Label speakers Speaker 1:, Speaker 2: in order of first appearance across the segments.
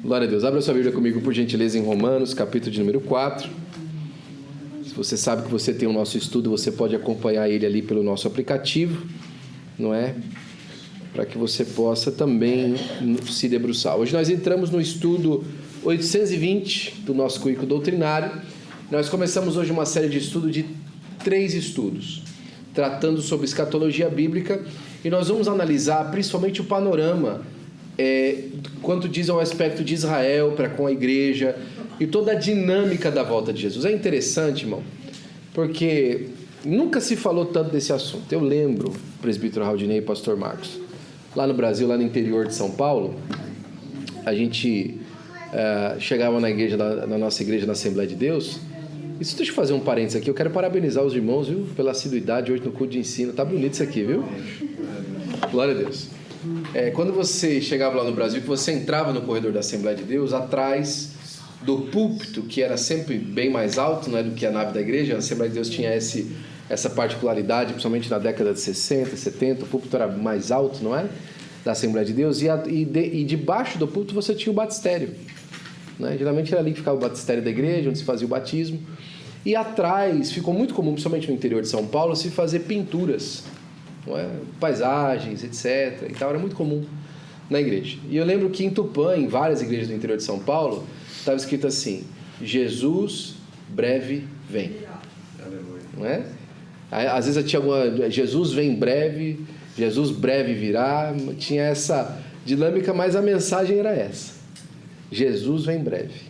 Speaker 1: Glória a Deus. Abra sua Bíblia comigo, por gentileza, em Romanos, capítulo de número 4. Se você sabe que você tem o nosso estudo, você pode acompanhar ele ali pelo nosso aplicativo, não é? Para que você possa também se debruçar. Hoje nós entramos no estudo 820 do nosso currículo doutrinário. Nós começamos hoje uma série de estudo de 3 estudos, tratando sobre escatologia bíblica, e nós vamos analisar principalmente o panorama quanto diz ao aspecto de Israel para com a igreja e toda a dinâmica da volta de Jesus. É interessante, irmão, porque nunca se falou tanto desse assunto. Eu lembro, presbítero Raudinei e pastor Marcos, lá no Brasil, lá no interior de São Paulo, a gente chegava na igreja, na nossa igreja, na Assembleia de Deus. Isso, deixa eu fazer um parênteses aqui, eu quero parabenizar os irmãos, viu, pela assiduidade hoje no culto de ensino. Tá bonito isso aqui, viu? Glória a Deus. Quando você chegava lá no Brasil, que você entrava no corredor da Assembleia de Deus, atrás do púlpito, que era sempre bem mais alto, né, do que a nave da igreja, a Assembleia de Deus tinha essa particularidade, principalmente na década de 60, 70, o púlpito era mais alto, não é? Da Assembleia de Deus, e debaixo do púlpito você tinha o batistério, né? Geralmente era ali que ficava o batistério da igreja, onde se fazia o batismo, e atrás ficou muito comum, principalmente no interior de São Paulo, se fazer pinturas, não é? Paisagens, etc. Então era muito comum na igreja. E eu lembro que em Tupã, em várias igrejas do interior de São Paulo, estava escrito assim: Jesus breve vem. Não é? Às vezes tinha alguma, Jesus vem breve, Jesus breve virá, tinha essa dinâmica, mas a mensagem era essa: Jesus vem breve.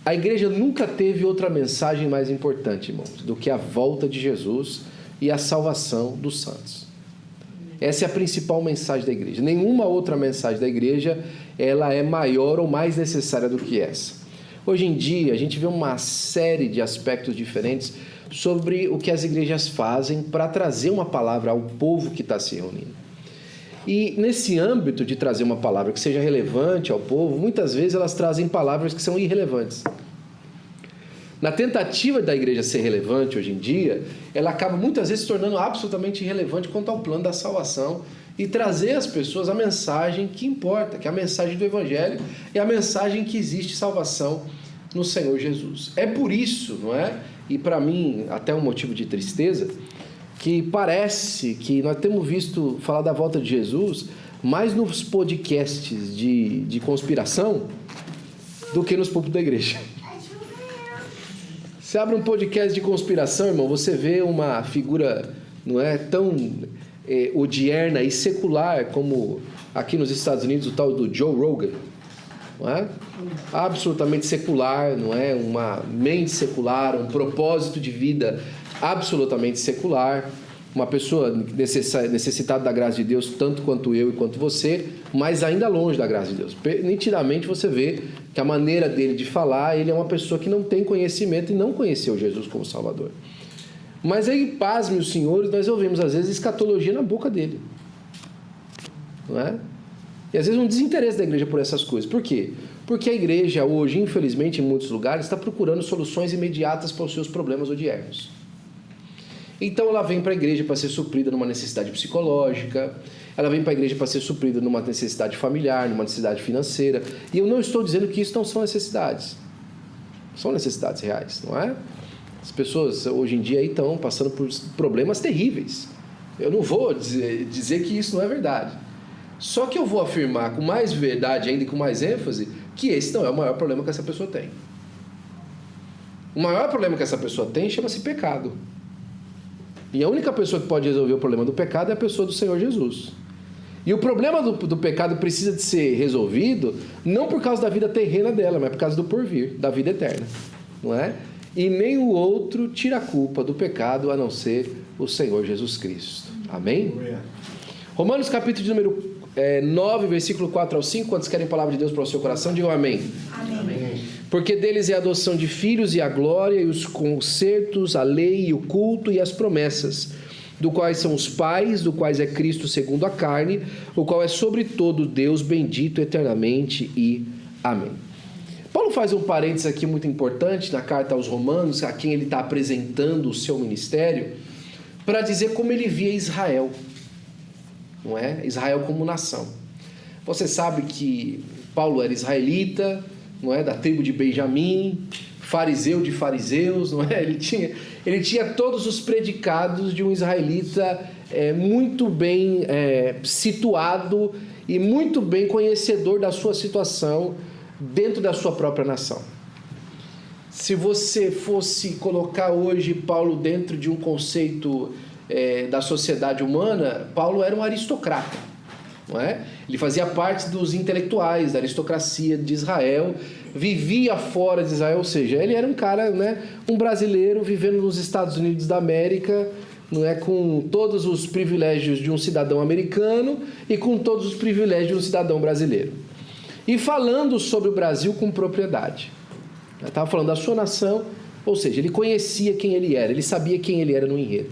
Speaker 1: A igreja nunca teve outra mensagem mais importante, irmãos, do que a volta de Jesus e a salvação dos santos. Essa é a principal mensagem da igreja. Nenhuma outra mensagem da igreja ela é maior ou mais necessária do que essa. Hoje em dia, a gente vê uma série de aspectos diferentes sobre o que as igrejas fazem para trazer uma palavra ao povo que está se reunindo. E nesse âmbito de trazer uma palavra que seja relevante ao povo, muitas vezes elas trazem palavras que são irrelevantes. Na tentativa da igreja ser relevante hoje em dia, ela acaba muitas vezes se tornando absolutamente irrelevante quanto ao plano da salvação e trazer às pessoas a mensagem que importa, que é a mensagem do Evangelho e a mensagem que existe salvação no Senhor Jesus. É por isso, não é? E para mim, até um motivo de tristeza, que parece que nós temos visto falar da volta de Jesus mais nos podcasts de conspiração do que nos púlpitos da igreja. Você abre um podcast de conspiração, irmão, você vê uma figura, não é, tão odierna e secular como aqui nos Estados Unidos o tal do Joe Rogan, não é? Absolutamente secular, não é? Uma mente secular, um propósito de vida absolutamente secular, uma pessoa necessitada da graça de Deus tanto quanto eu e quanto você, mas ainda longe da graça de Deus. Nitidamente você vê que a maneira dele de falar, ele é uma pessoa que não tem conhecimento e não conheceu Jesus como Salvador. Mas aí, pasme os senhores, nós ouvimos às vezes escatologia na boca dele, não é? E às vezes um desinteresse da igreja por essas coisas. Por quê? Porque a igreja hoje, infelizmente, em muitos lugares, está procurando soluções imediatas para os seus problemas odiernos. Então ela vem para a igreja para ser suprida numa necessidade psicológica, ela vem para a igreja para ser suprida numa necessidade familiar, numa necessidade financeira. E eu não estou dizendo que isso não são necessidades. São necessidades reais, não é? As pessoas hoje em dia aí estão passando por problemas terríveis. Eu não vou dizer que isso não é verdade. Só que eu vou afirmar com mais verdade ainda e com mais ênfase que esse não é o maior problema que essa pessoa tem. O maior problema que essa pessoa tem chama-se pecado. E a única pessoa que pode resolver o problema do pecado é a pessoa do Senhor Jesus. E o problema do pecado precisa de ser resolvido não por causa da vida terrena dela, mas por causa do porvir, da vida eterna, não é? E nem o outro tira a culpa do pecado a não ser o Senhor Jesus Cristo. Amém? Romanos capítulo de número 9, versículo 4 ao 5. Quantos querem a palavra de Deus para o seu coração? Digam amém. Amém. Porque deles é a adoção de filhos e a glória e os concertos, a lei e o culto e as promessas, do quais são os pais, do quais é Cristo segundo a carne, o qual é sobre todo Deus bendito eternamente e amém. Paulo faz um parênteses aqui muito importante na carta aos Romanos, a quem ele está apresentando o seu ministério, para dizer como ele via Israel, não é? Israel como nação. Você sabe que Paulo era israelita, não é? Da tribo de Benjamim, fariseu de fariseus, não é? Ele tinha todos os predicados de um israelita muito bem situado e muito bem conhecedor da sua situação dentro da sua própria nação. Se você fosse colocar hoje Paulo dentro de um conceito da sociedade humana, Paulo era um aristocrata, não é? Ele fazia parte dos intelectuais, da aristocracia de Israel, vivia fora de Israel, ou seja, ele era um cara, né, um brasileiro vivendo nos Estados Unidos da América, não é, com todos os privilégios de um cidadão americano e com todos os privilégios de um cidadão brasileiro. E falando sobre o Brasil com propriedade. Eu estava falando da sua nação, ou seja, ele conhecia quem ele era, ele sabia quem ele era no enredo.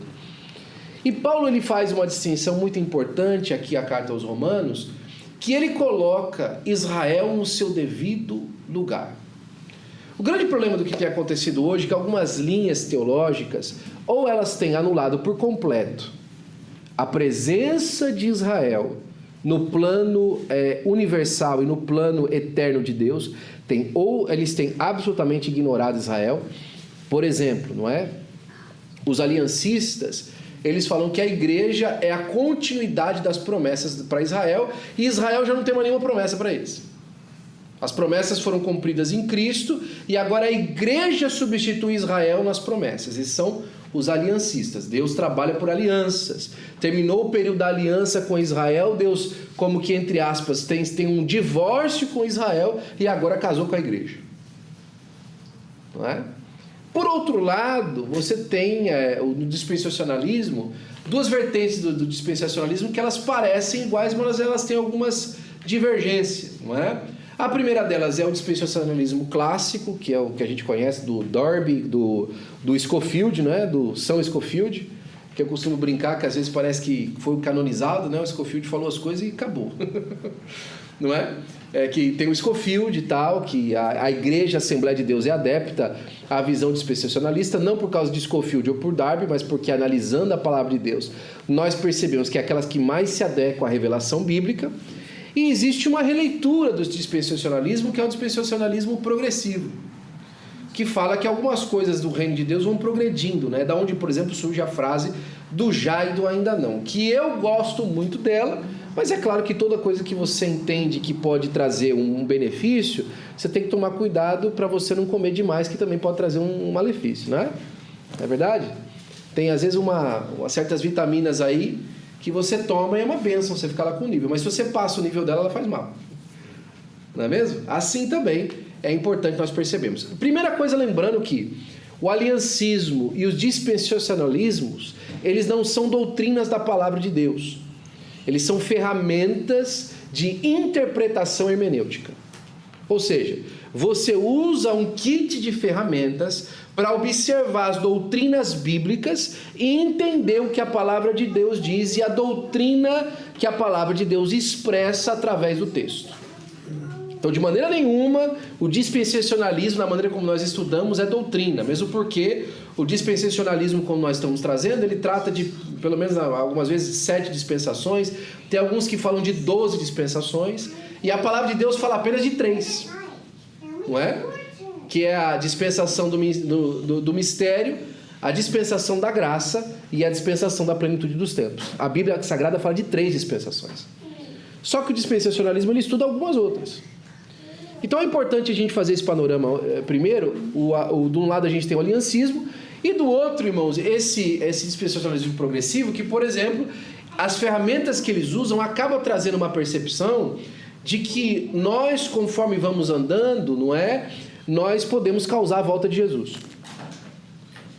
Speaker 1: E Paulo ele faz uma distinção muito importante aqui, a carta aos Romanos, que ele coloca Israel no seu devido lugar. O grande problema do que tem acontecido hoje é que algumas linhas teológicas, ou elas têm anulado por completo a presença de Israel no plano universal e no plano eterno de Deus, ou eles têm absolutamente ignorado Israel. Por exemplo, não é? Os aliancistas, eles falam que a igreja é a continuidade das promessas para Israel, e Israel já não tem mais nenhuma promessa para eles. As promessas foram cumpridas em Cristo, e agora a igreja substitui Israel nas promessas. Esses são os aliancistas. Deus trabalha por alianças. Terminou o período da aliança com Israel, Deus, como que entre aspas, tem um divórcio com Israel, e agora casou com a igreja. Não é? Por outro lado, você tem no dispensacionalismo duas vertentes do dispensacionalismo que elas parecem iguais, mas elas têm algumas divergências, não é? A primeira delas é o dispensacionalismo clássico, que é o que a gente conhece do Darby, do Scofield, né? Do São Scofield, que eu costumo brincar que às vezes parece que foi canonizado, né? O Scofield falou as coisas e acabou. Não é? Que tem o Scofield e tal, que a Igreja Assembleia de Deus é adepta à visão dispensacionalista, não por causa de Scofield ou por Darby, mas porque analisando a palavra de Deus, nós percebemos que é aquelas que mais se adequam à revelação bíblica. E existe uma releitura do dispensacionalismo, que é o dispensacionalismo progressivo, que fala que algumas coisas do reino de Deus vão progredindo, né? Da onde, por exemplo, surge a frase do já e do ainda não, que eu gosto muito dela, mas é claro que toda coisa que você entende que pode trazer um benefício, você tem que tomar cuidado para você não comer demais, que também pode trazer um malefício, né? Não é verdade? Tem às vezes certas vitaminas aí que você toma e é uma bênção você ficar lá com o nível, mas se você passa o nível dela, ela faz mal. Não é mesmo? Assim também é importante nós percebermos. Primeira coisa, lembrando que o aliancismo e os dispensacionalismos, eles não são doutrinas da palavra de Deus. Eles são ferramentas de interpretação hermenêutica. Ou seja, você usa um kit de ferramentas para observar as doutrinas bíblicas e entender o que a palavra de Deus diz e a doutrina que a palavra de Deus expressa através do texto. Então, de maneira nenhuma, o dispensacionalismo, na maneira como nós estudamos, é doutrina, mesmo porque o dispensacionalismo, como nós estamos trazendo, ele trata de, pelo menos algumas vezes, 7 dispensações, tem alguns que falam de 12 dispensações, e a palavra de Deus fala apenas de 3, não é? Que é a dispensação do mistério, a dispensação da graça e a dispensação da plenitude dos tempos. A Bíblia Sagrada fala de 3 dispensações. Só que o dispensacionalismo ele estuda algumas outras. Então é importante a gente fazer esse panorama primeiro. De um lado a gente tem o aliancismo e do outro, irmãos, esse dispensacionalismo progressivo que, por exemplo, as ferramentas que eles usam acabam trazendo uma percepção de que nós, conforme vamos andando, não é? Nós podemos causar a volta de Jesus.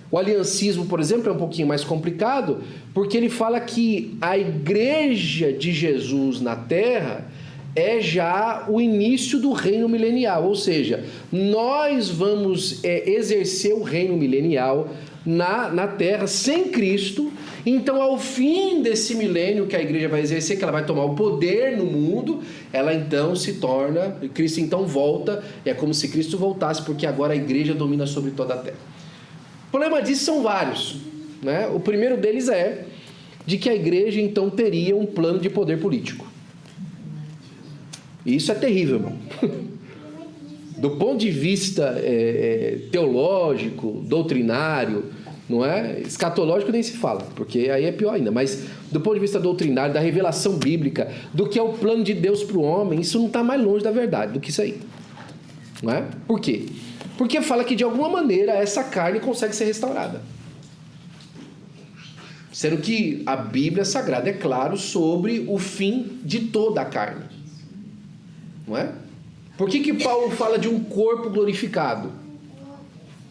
Speaker 1: O aliancismo, por exemplo, é um pouquinho mais complicado, porque ele fala que a igreja de Jesus na terra é já o início do reino milenial, ou seja, nós vamos exercer o reino milenial na terra sem Cristo. Então, ao fim desse milênio que a igreja vai exercer, que ela vai tomar o poder no mundo, ela então se torna, Cristo então volta, é como se Cristo voltasse, porque agora a igreja domina sobre toda a terra. O problema disso são vários, né? O primeiro deles é de que a igreja então teria um plano de poder político. E isso é terrível, irmão. Do ponto de vista teológico, doutrinário, não é? Escatológico nem se fala, porque aí é pior ainda. Mas do ponto de vista doutrinário, da revelação bíblica, do que é o plano de Deus para o homem, isso não está mais longe da verdade do que isso aí. Não é? Por quê? Porque fala que de alguma maneira essa carne consegue ser restaurada. Sendo que a Bíblia Sagrada é claro sobre o fim de toda a carne. Não é? Por que Paulo fala de um corpo glorificado?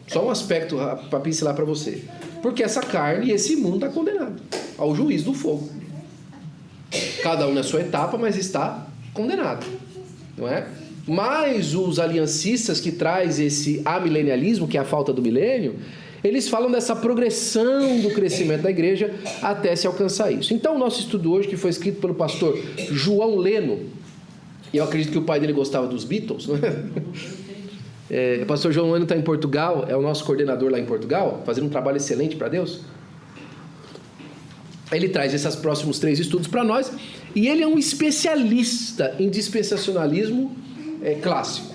Speaker 1: Só um aspecto para pincelar para você. Porque essa carne e esse mundo está condenado ao juízo do fogo. Cada um na sua etapa, mas está condenado. Não é? Mas os aliancistas que traz esse amilenialismo, que é a falta do milênio, eles falam dessa progressão do crescimento da igreja até se alcançar isso. Então o nosso estudo hoje, que foi escrito pelo pastor João Leno, e eu acredito que o pai dele gostava dos Beatles, não é? O pastor João Leno está em Portugal, é o nosso coordenador lá em Portugal, fazendo um trabalho excelente para Deus. Ele traz esses próximos 3 estudos para nós, e ele é um especialista em dispensacionalismo clássico,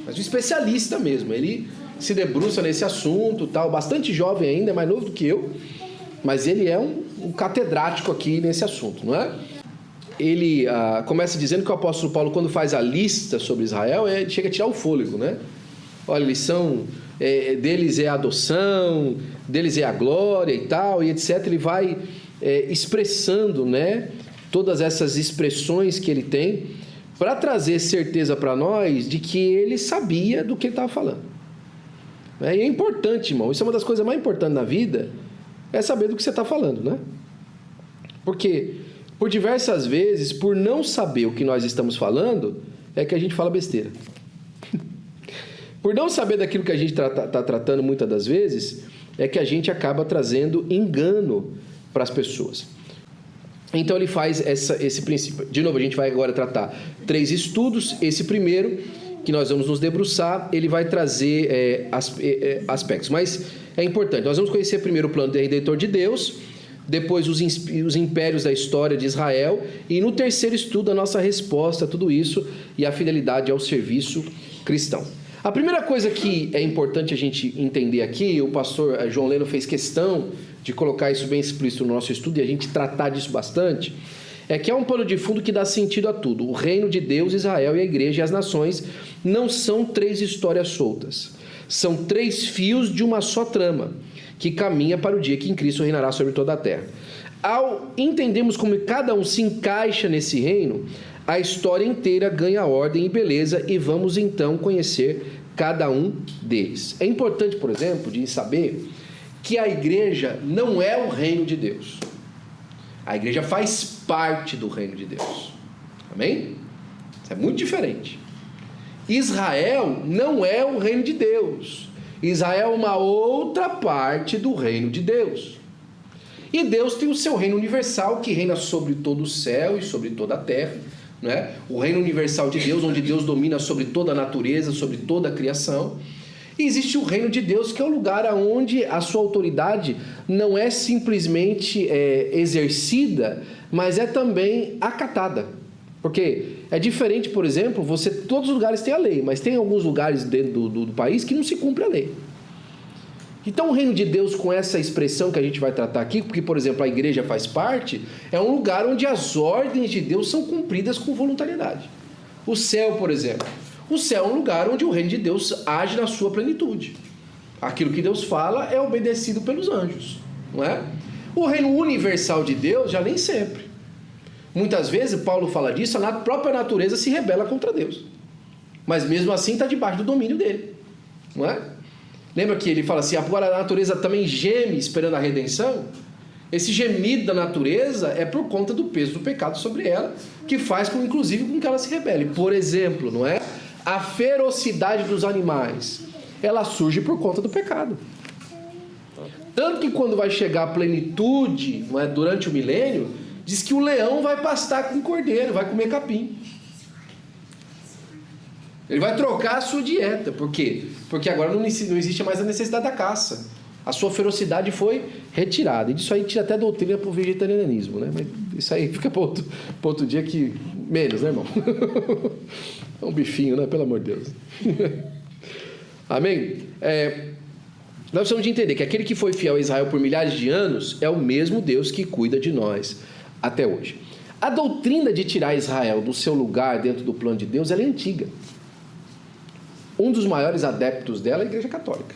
Speaker 1: mas um especialista mesmo. Ele se debruça nesse assunto, tal, bastante jovem ainda, é mais novo do que eu, mas ele é um catedrático aqui nesse assunto, não é? Ele começa dizendo que o apóstolo Paulo, quando faz a lista sobre Israel, chega a tirar o fôlego, né? Olha, eles são... deles é a adoção, deles é a glória e tal, e etc. Ele vai expressando, né, todas essas expressões que ele tem para trazer certeza para nós de que ele sabia do que ele estava falando. E é importante, irmão, isso é uma das coisas mais importantes na vida, é saber do que você está falando, né? Porque... por diversas vezes, por não saber o que nós estamos falando, é que a gente fala besteira. Por não saber daquilo que a gente está tratando muitas das vezes, é que a gente acaba trazendo engano para as pessoas. Então ele faz esse princípio. De novo, a gente vai agora tratar 3 estudos. Esse primeiro, que nós vamos nos debruçar, ele vai trazer aspectos. Mas é importante, nós vamos conhecer primeiro o plano redentor de Deus, depois os impérios da história de Israel, e no terceiro estudo a nossa resposta a tudo isso e a fidelidade ao serviço cristão. A primeira coisa que é importante a gente entender aqui, o pastor João Leno fez questão de colocar isso bem explícito no nosso estudo e a gente tratar disso bastante, é que é um pano de fundo que dá sentido a tudo. O reino de Deus, Israel e a igreja e as nações não são 3 histórias soltas, são 3 fios de uma só trama, que caminha para o dia que em Cristo reinará sobre toda a terra. Ao entendermos como cada um se encaixa nesse reino, a história inteira ganha ordem e beleza, e vamos então conhecer cada um deles. É importante, por exemplo, de saber que a igreja não é o reino de Deus. A igreja faz parte do reino de Deus. Amém? Isso é muito diferente. Israel não é o reino de Deus. Israel é uma outra parte do reino de Deus. E Deus tem o seu reino universal, que reina sobre todo o céu e sobre toda a terra, não é? O reino universal de Deus, onde Deus domina sobre toda a natureza, sobre toda a criação. E existe o reino de Deus, que é o lugar onde a sua autoridade não é simplesmente exercida, mas é também acatada. Porque é diferente, por exemplo, todos os lugares têm a lei, mas tem alguns lugares dentro do país que não se cumpre a lei. Então o reino de Deus, com essa expressão que a gente vai tratar aqui, porque, por exemplo, a igreja faz parte, é um lugar onde as ordens de Deus são cumpridas com voluntariedade. O céu, por exemplo. O céu é um lugar onde o reino de Deus age na sua plenitude. Aquilo que Deus fala é obedecido pelos anjos, não é? O reino universal de Deus, já nem sempre. Muitas vezes, Paulo fala disso, a própria natureza se rebela contra Deus. Mas mesmo assim está debaixo do domínio dele, não é? Lembra que ele fala assim, agora a natureza também geme esperando a redenção? Esse gemido da natureza é por conta do peso do pecado sobre ela, que faz inclusive com que ela se rebele. Por exemplo, não é? A ferocidade dos animais, ela surge por conta do pecado. Tanto que quando vai chegar a plenitude, não é, durante o milênio, diz que o leão vai pastar com o cordeiro, vai comer capim. Ele vai trocar a sua dieta. Por quê? Porque agora não existe mais a necessidade da caça. A sua ferocidade foi retirada. E disso aí tira até doutrina para o vegetarianismo, né? Mas isso aí fica para outro dia, que Menos, né, irmão? É um bifinho, né? Pelo amor de Deus. Amém? Nós precisamos de entender que aquele que foi fiel a Israel por milhares de anos é o mesmo Deus que cuida de nós até hoje. A doutrina de tirar Israel do seu lugar dentro do plano de Deus, ela é antiga. Um dos maiores adeptos dela é a Igreja Católica.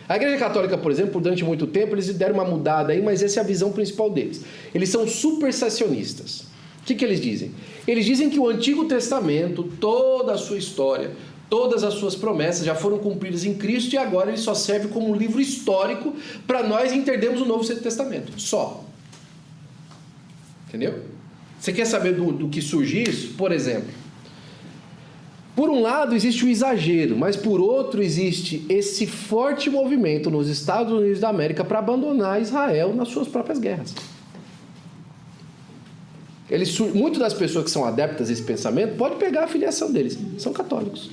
Speaker 1: A Igreja Católica, por exemplo, durante muito tempo, eles deram uma mudada aí, mas essa é a visão principal deles. Eles são supersacionistas. O que eles dizem? Eles dizem que o Antigo Testamento, toda a sua história, todas as suas promessas já foram cumpridas em Cristo e agora ele só serve como um livro histórico para nós entendermos o Novo Testamento. Só. Entendeu? Você quer saber do que surge isso? Por exemplo, por um lado existe o exagero, mas por outro existe esse forte movimento nos Estados Unidos da América para abandonar Israel nas suas próprias guerras. Muitas das pessoas que são adeptas desse pensamento, pode pegar a filiação deles, são católicos.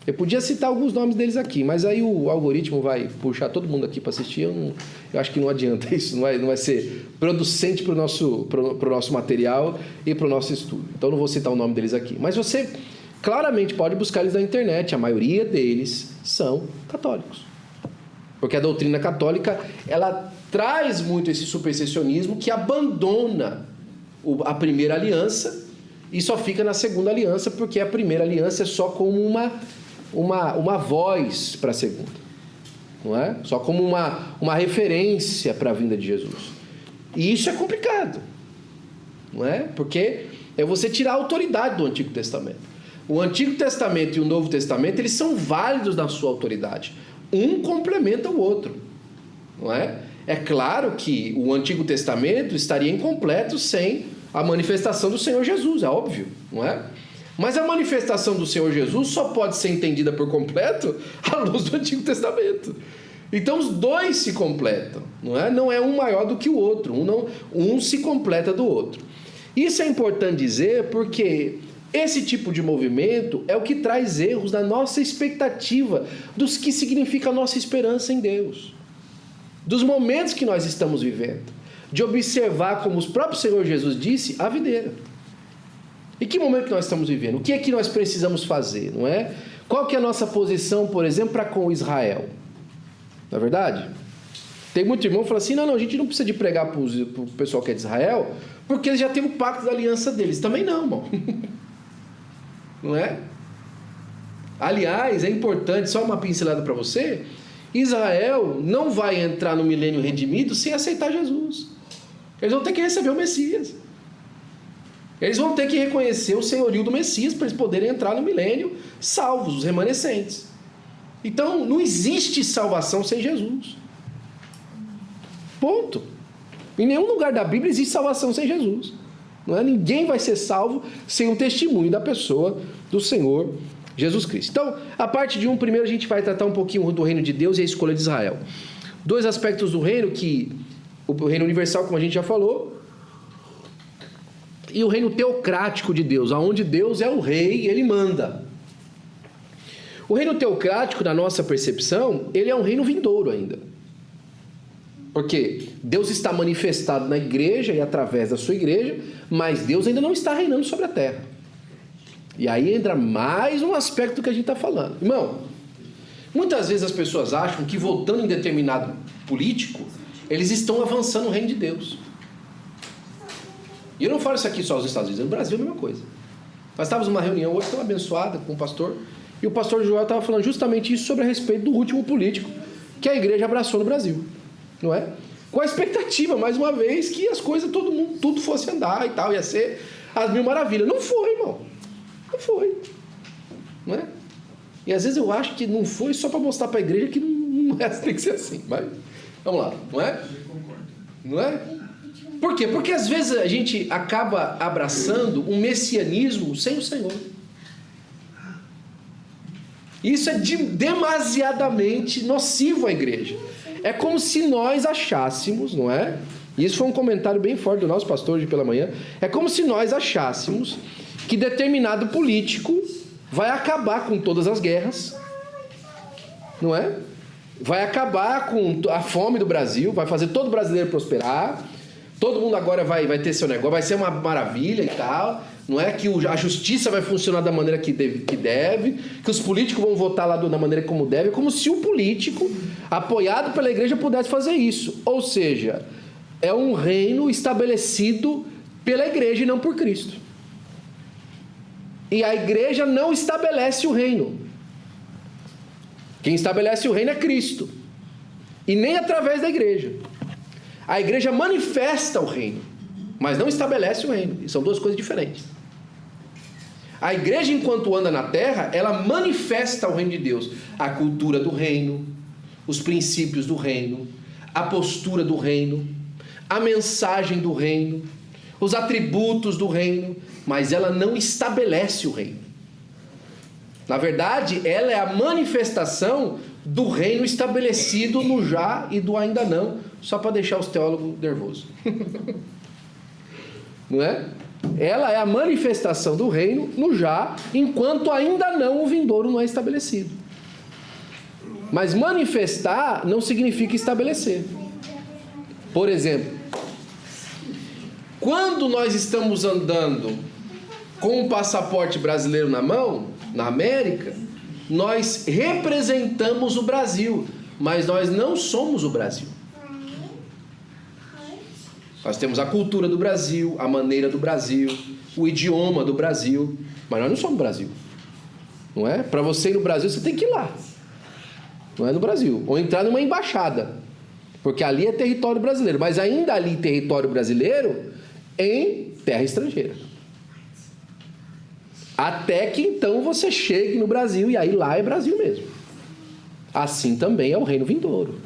Speaker 1: Eu podia citar alguns nomes deles aqui, mas aí o algoritmo vai puxar todo mundo aqui para assistir. Eu acho que não adianta isso, não vai ser producente para o nosso material e para o nosso estudo. Então não vou citar o nome deles aqui. Mas você claramente pode buscar eles na internet, a maioria deles são católicos. Porque a doutrina católica, ela traz muito esse supersessionismo que abandona a primeira aliança e só fica na segunda aliança, porque a primeira aliança é só como uma voz para a segunda, não é? Só como uma referência para a vinda de Jesus. E isso é complicado, não é? Porque é você tirar a autoridade do Antigo Testamento. O Antigo Testamento e o Novo Testamento, eles são válidos na sua autoridade. Um complementa o outro, não é? É claro que o Antigo Testamento estaria incompleto sem a manifestação do Senhor Jesus, é óbvio, não é? Mas a manifestação do Senhor Jesus só pode ser entendida por completo à luz do Antigo Testamento. Então os dois se completam, não é? Não é um maior do que o outro, um se completa do outro. Isso é importante dizer porque esse tipo de movimento é o que traz erros na nossa expectativa dos que significa a nossa esperança em Deus, dos momentos que nós estamos vivendo, de observar, como o próprio Senhor Jesus disse, a videira. E que momento que nós estamos vivendo? O que é que nós precisamos fazer, não é? Qual que é a nossa posição, por exemplo, para com Israel? Não é verdade? Tem muito irmão que fala assim, não, a gente não precisa de pregar para o pessoal que é de Israel, porque eles já têm o pacto da aliança deles. Também não, irmão. Não é? Aliás, é importante, só uma pincelada para você, Israel não vai entrar no milênio redimido sem aceitar Jesus. Eles vão ter que receber o Messias. Eles vão ter que reconhecer o senhorio do Messias para eles poderem entrar no milênio salvos, os remanescentes. Então, não existe salvação sem Jesus. Ponto. Em nenhum lugar da Bíblia existe salvação sem Jesus. Não é? Ninguém vai ser salvo sem o testemunho da pessoa do Senhor Jesus Cristo. Então, a parte de primeiro a gente vai tratar um pouquinho do reino de Deus e a escolha de Israel. Dois aspectos do reino, que o reino universal, como a gente já falou, e o reino teocrático de Deus, onde Deus é o rei e ele manda. O reino teocrático, na nossa percepção, ele é um reino vindouro ainda. Porque Deus está manifestado na igreja e através da sua igreja, mas Deus ainda não está reinando sobre a terra. E aí entra mais um aspecto que a gente está falando. Irmão, muitas vezes as pessoas acham que votando em determinado político, eles estão avançando o reino de Deus. E eu não falo isso aqui só nos Estados Unidos, no Brasil é a mesma coisa. Nós estávamos numa reunião hoje tão abençoada com o pastor, e o pastor Joel estava falando justamente isso sobre a respeito do último político que a igreja abraçou no Brasil. Não é? Com a expectativa, mais uma vez, que as coisas, tudo fosse andar e tal, ia ser as mil maravilhas. Não foi, irmão. Não foi. Não é? E às vezes eu acho que não foi só para mostrar para a igreja que não tem que ser assim. Mas, vamos lá, não é? Não é? Por quê? Porque às vezes a gente acaba abraçando um messianismo sem o Senhor. Isso é demasiadamente nocivo à igreja. É como se nós achássemos, não é? Isso foi um comentário bem forte do nosso pastor hoje pela manhã. É como se nós achássemos que determinado político vai acabar com todas as guerras, não é? Vai acabar com a fome do Brasil, vai fazer todo brasileiro prosperar, todo mundo agora vai ter seu negócio, vai ser uma maravilha e tal. Não é que a justiça vai funcionar da maneira que deve, que os políticos vão votar lá da maneira como deve, como se o político, apoiado pela igreja, pudesse fazer isso. Ou seja, é um reino estabelecido pela igreja e não por Cristo. E a igreja não estabelece o reino. Quem estabelece o reino é Cristo. E nem através da igreja. A igreja manifesta o reino, mas não estabelece o reino. E são duas coisas diferentes. A igreja, enquanto anda na terra, ela manifesta o reino de Deus. A cultura do reino, os princípios do reino, a postura do reino, a mensagem do reino, os atributos do reino, mas ela não estabelece o reino. Na verdade, ela é a manifestação do reino estabelecido no já e do ainda não, só para deixar os teólogos nervosos. Não é? Ela é a manifestação do reino no já, enquanto ainda não o vindouro não é estabelecido. Mas manifestar não significa estabelecer. Por exemplo, quando nós estamos andando com um passaporte brasileiro na mão, na América, nós representamos o Brasil, mas nós não somos o Brasil. Nós temos a cultura do Brasil, a maneira do Brasil, o idioma do Brasil, mas nós não somos o Brasil. Não é? Para você ir no Brasil, você tem que ir lá. Não é no Brasil. Ou entrar numa embaixada, porque ali é território brasileiro, mas ainda ali território brasileiro em terra estrangeira. Até que então você chegue no Brasil, e aí lá é Brasil mesmo. Assim também é o reino vindouro.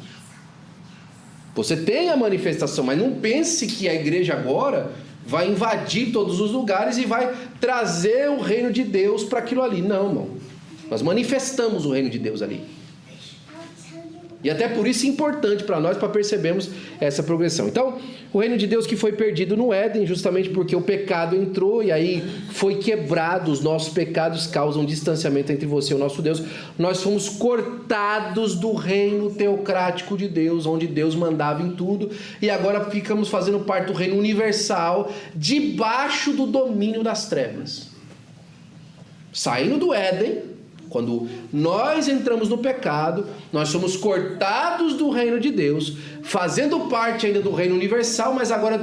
Speaker 1: Você tem a manifestação, mas não pense que a igreja agora vai invadir todos os lugares e vai trazer o reino de Deus para aquilo ali. Não, irmão. Nós manifestamos o reino de Deus ali. E até por isso é importante para nós, para percebermos essa progressão. Então, o reino de Deus que foi perdido no Éden, justamente porque o pecado entrou e aí foi quebrado, os nossos pecados causam distanciamento entre você e o nosso Deus. Nós fomos cortados do reino teocrático de Deus, onde Deus mandava em tudo, e agora ficamos fazendo parte do reino universal, debaixo do domínio das trevas. Saindo do Éden, quando nós entramos no pecado, nós somos cortados do reino de Deus, fazendo parte ainda do reino universal, mas agora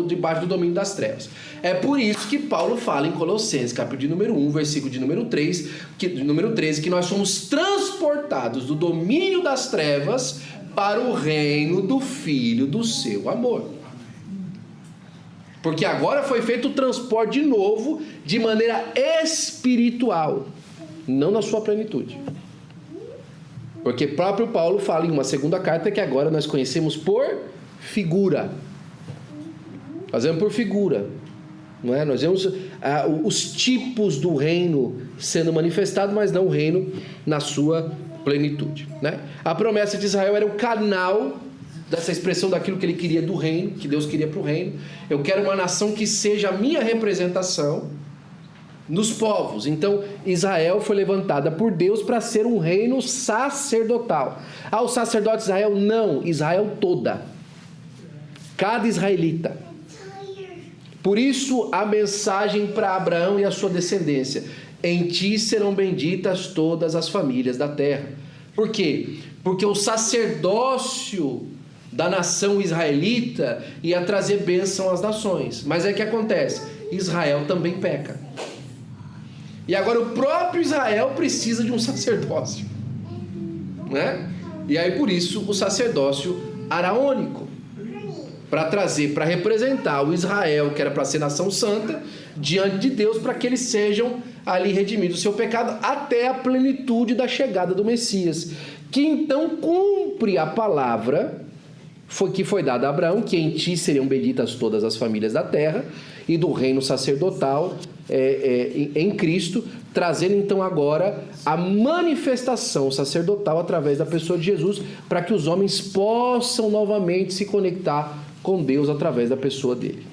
Speaker 1: debaixo do domínio das trevas. É por isso que Paulo fala em Colossenses, capítulo de número 1, versículo de número 13, que nós somos transportados do domínio das trevas para o reino do Filho do seu amor. Porque agora foi feito o transporte de novo, de maneira espiritual, não na sua plenitude. Porque próprio Paulo fala em uma segunda carta que agora nós conhecemos por figura. Nós vemos por figura, não é? Nós vemos os tipos do reino sendo manifestado, mas não o reino na sua plenitude, né? A promessa de Israel era o canal dessa expressão daquilo que ele queria do reino, que Deus queria para o reino. Eu quero uma nação que seja a minha representação nos povos. Então Israel foi levantada por Deus para ser um reino sacerdotal. O sacerdote de Israel? Não, Israel toda, cada israelita. Por isso a mensagem para Abraão e a sua descendência: em ti serão benditas todas as famílias da terra. Por quê? Porque o sacerdócio da nação israelita ia trazer bênção às nações. Mas é que acontece, Israel também peca. E agora o próprio Israel precisa de um sacerdócio, né? E aí por isso o sacerdócio araônico, para trazer, para representar o Israel, que era para ser nação santa, diante de Deus, para que eles sejam ali redimidos do seu pecado, até a plenitude da chegada do Messias, que então cumpre a palavra que foi dada a Abraão, que em ti seriam benditas todas as famílias da terra, e do reino sacerdotal em Cristo, trazendo então agora a manifestação sacerdotal através da pessoa de Jesus, para que os homens possam novamente se conectar com Deus através da pessoa dele.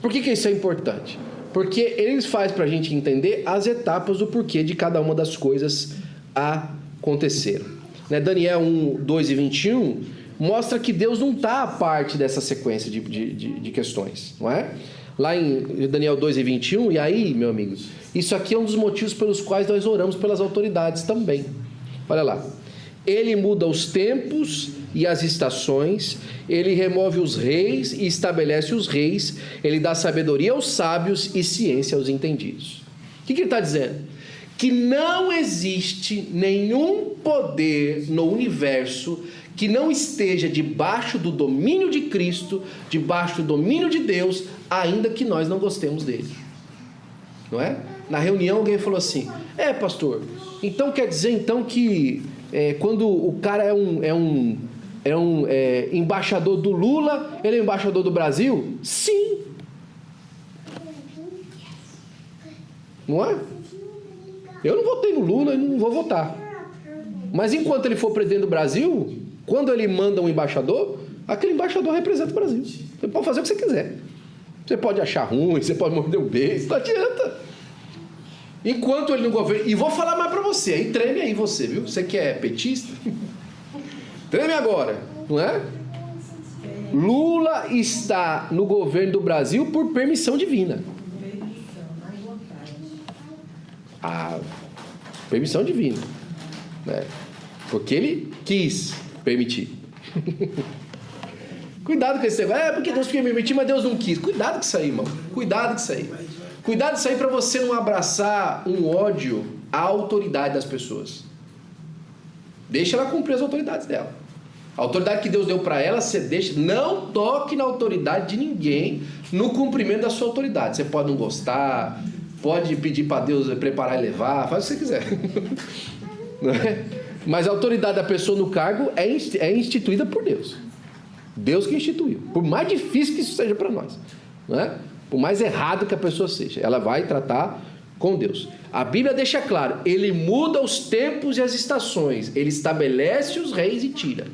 Speaker 1: Por que isso é importante? Porque ele faz para a gente entender as etapas do porquê de cada uma das coisas aconteceram. Daniel 1, 2 e 21 mostra que Deus não está a parte dessa sequência de questões, não é? Lá em Daniel 2:21, e aí, meu amigo, isso aqui é um dos motivos pelos quais nós oramos pelas autoridades também. Olha lá. Ele muda os tempos e as estações, ele remove os reis e estabelece os reis, ele dá sabedoria aos sábios e ciência aos entendidos. O que ele está dizendo? Que não existe nenhum poder no universo que não esteja debaixo do domínio de Cristo, debaixo do domínio de Deus, ainda que nós não gostemos dele. Não é? Na reunião alguém falou assim, pastor, então quer dizer então que quando o cara é um embaixador do Lula, ele é embaixador do Brasil? Sim. Não é? Eu não votei no Lula e não vou votar. Mas enquanto ele for presidente do Brasil, quando ele manda um embaixador, aquele embaixador representa o Brasil. Você pode fazer o que você quiser. Você pode achar ruim, você pode morder o beijo, não adianta. Enquanto ele não governa... E vou falar mais pra você, aí treme aí você, viu? Você que é petista, treme agora, não é? Lula está no governo do Brasil por permissão divina. Permissão divina, né? Porque ele quis permitir. Cuidado com esse negócio. Porque Deus queria permitir, mas Deus não quis. Cuidado com isso aí, irmão. Cuidado com isso aí. Cuidado com isso aí para você não abraçar um ódio à autoridade das pessoas. Deixa ela cumprir as autoridades dela. A autoridade que Deus deu para ela, você deixa. Não toque na autoridade de ninguém no cumprimento da sua autoridade. Você pode não gostar, pode pedir para Deus preparar e levar, faz o que você quiser. Não é? Mas a autoridade da pessoa no cargo é instituída por Deus. Deus que instituiu. Por mais difícil que isso seja para nós, não é? Por mais errado que a pessoa seja, ela vai tratar com Deus. A Bíblia deixa claro, ele muda os tempos e as estações, ele estabelece os reis e tira.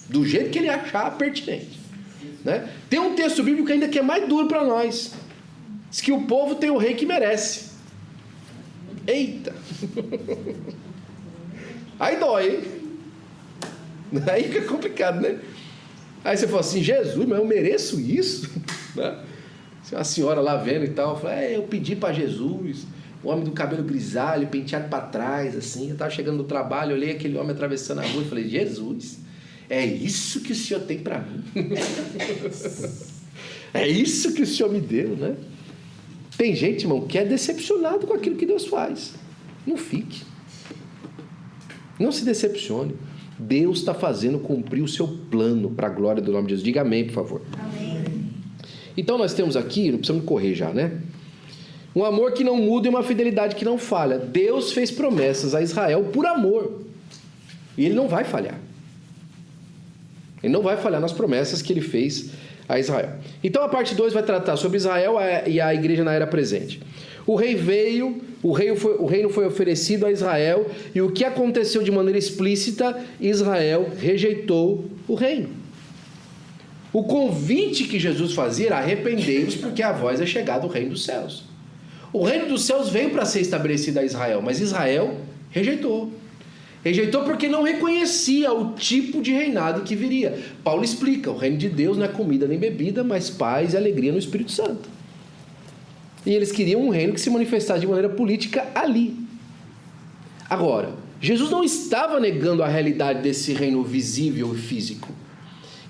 Speaker 1: Do jeito que ele achar pertinente, né? Tem um texto bíblico ainda que é mais duro para nós. Diz que o povo tem o rei que merece. Eita! Aí dói, hein? Aí fica complicado, né? Aí você fala assim, Jesus, mas eu mereço isso? Né? Uma senhora lá vendo e tal, fala, eu pedi para Jesus, o homem do cabelo grisalho, penteado para trás, assim, eu estava chegando do trabalho, eu olhei aquele homem atravessando a rua e falei, Jesus, é isso que o Senhor tem para mim? É isso que o Senhor me deu, né? Tem gente, irmão, que é decepcionado com aquilo que Deus faz. Não fique. Não se decepcione. Deus está fazendo cumprir o seu plano para a glória do nome de Jesus. Diga amém, por favor. Amém. Então nós temos aqui, não precisamos correr já, né? Um amor que não muda e uma fidelidade que não falha. Deus fez promessas a Israel por amor. E ele não vai falhar. Ele não vai falhar nas promessas que ele fez a Israel. Então a parte 2 vai tratar sobre Israel e a igreja na era presente. O rei veio, o reino foi oferecido a Israel, e o que aconteceu de maneira explícita? Israel rejeitou o reino. O convite que Jesus fazia era arrependei-vos, porque a vós é chegado o reino dos céus. O reino dos céus veio para ser estabelecido a Israel, mas Israel rejeitou. Rejeitou porque não reconhecia o tipo de reinado que viria. Paulo explica, o reino de Deus não é comida nem bebida, mas paz e alegria no Espírito Santo. E eles queriam um reino que se manifestasse de maneira política ali. Agora, Jesus não estava negando a realidade desse reino visível e físico.